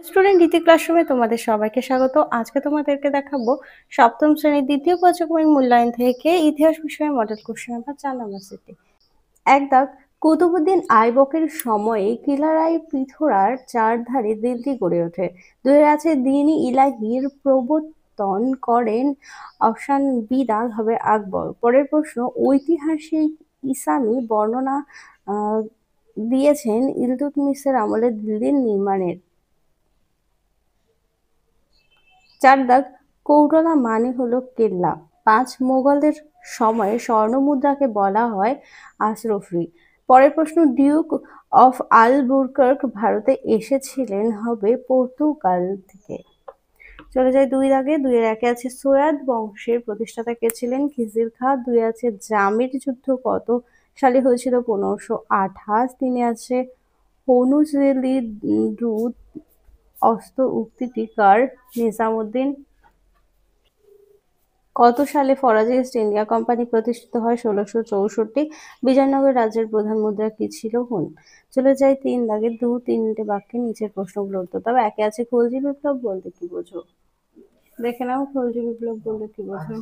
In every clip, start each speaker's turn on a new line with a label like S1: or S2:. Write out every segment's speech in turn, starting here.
S1: Student ইতি ক্লাসরুমে তোমাদের সবাইকে স্বাগত। আজকে তোমাদেরকে দেখাবো সপ্তম শ্রেণীর দ্বিতীয় পর্যায়ক্রমিক মূল্যায়ন থেকে ইতিহাস বিষয়ে মডেল কোশ্চেন নাম্বার 4 নম্বর সেটে। এক দাগ, কুতুবুদ্দিন আইবকের সময়ে কিলারাই পৃথুরার চারধারে দিল্লি গড়ে ওঠে। দুই আছে দ্বীন ইলাহির প্রবর্তন করেন। অপশন বি দাগ হবে আকবর। পরের প্রশ্ন, ঐতিহাসিক ইসলামী বর্ণনা দিয়েছেন ইলতুৎমিশের আমলে দিল্লির নির্মাণের। চার দাগ, কৌটলা মানে হলো কেল্লা। পাঁচ, মোগলদের সময়ে স্বর্ণ মুদ্রাকে বলা হয় আশরফি। পরের প্রশ্ন, ডিউক অফ আলবুকার্ক ভারতে এসেছিলেন হবে পর্তুগাল থেকে। চলে যায় দুই দাগে। দুইয়ের একে আছে সৈয়দ বংশের প্রতিষ্ঠাতা কে ছিলেন? খিজির খাঁ। দুই আছে জামির যুদ্ধ কত সালে হয়েছিল? 1528। তিনে আছে হনুজেলি দ্রুত অস্ত্র উক্তিটি কার? নিজামুদ্দিন। কত সালে ফরাজি ইস্ট ইন্ডিয়া কোম্পানি প্রতিষ্ঠিত হয়? 1664। বিজয়নগর রাজ্যের প্রধান মুদ্রা কি ছিল? হুন। চলে যায় তিন দাগে। তিনটে বাক্যে নিচের প্রশ্নগুলো উত্তর দাও। একে আছে খলজি বিপ্লব বলতে কি বোঝো? দেখে নাও খলজি বিপ্লব বলতে কি বোঝো।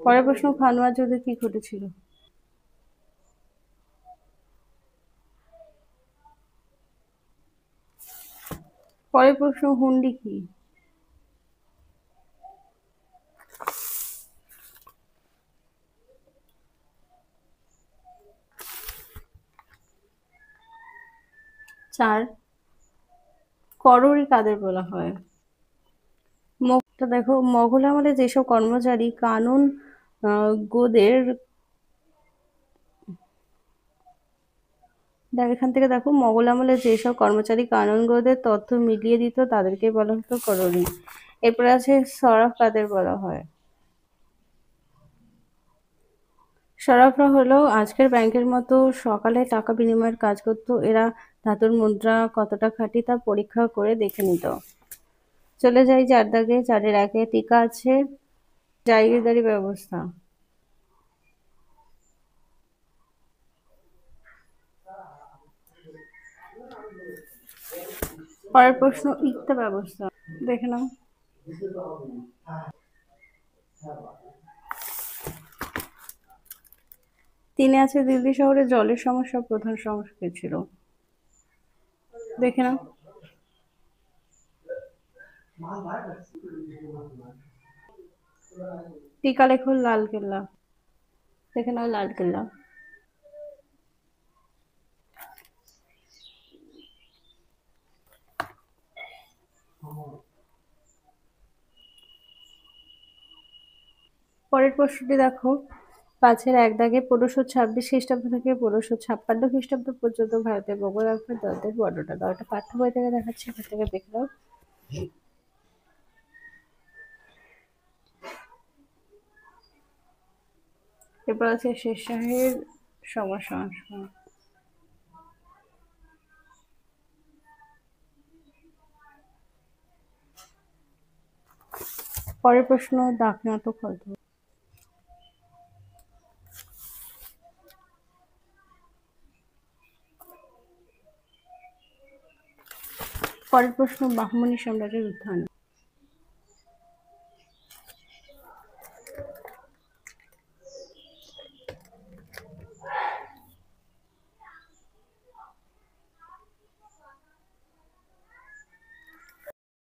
S1: পরের প্রশ্ন, খানোয়ার যুদ্ধে কি ঘটেছিল? পরের প্রশ্ন, হুন্ডি কি? চার, করোরি কাদের বলা হয়? দেখো, মোগল আমলে যেসব কর্মচারী কানুন গোদের এখান থেকে দেখো, মোগল আমলে যেসব কর্মচারী কানুনগোদের তথ্য মিলিয়ে দিত তাদেরকে বলা হতো করণী। এরপরে আছে সরাফ কাদের বলা হয়? সরাফরা হলো আজকের ব্যাংকের মতো সকালে টাকা বিনিময়ের কাজ করত। এরা ধাতুর মুদ্রা কতটা খাঁটি তা পরীক্ষা করে দেখে নিত। চলে যাই চার দাগে। চারের একে টিকা আছে জাগিরদারি ব্যবস্থা। পরের প্রশ্ন, ইক্তা ব্যবস্থা। দেখে নাও। তিনে আছে দিল্লি শহরে জলের সমস্যা প্রধান সমস্যা কি ছিল? দেখে নাও। টিকা লেখো লাল কেল্লা। দেখে নাও লাল কেল্লা। পরের প্রশ্নটি দেখো, পাঁচের এক দাগে 1526 খ্রিস্টাব্দ থেকে 1556 খ্রিস্টাব্দ পর্যন্ত ভারতের মোগল আকবর দলদের বর্ণনা দাও। এটা পাঠ্য বই থেকে দেখাচ্ছি, এখান থেকে দেখে নাও। এরপর আছে শের শাহের সমাজ সংস্কার। পরের প্রশ্ন, দাক্ষিণাত্য কত? পরের প্রশ্ন, বাহমনি সাম্রাজ্যের উত্থান।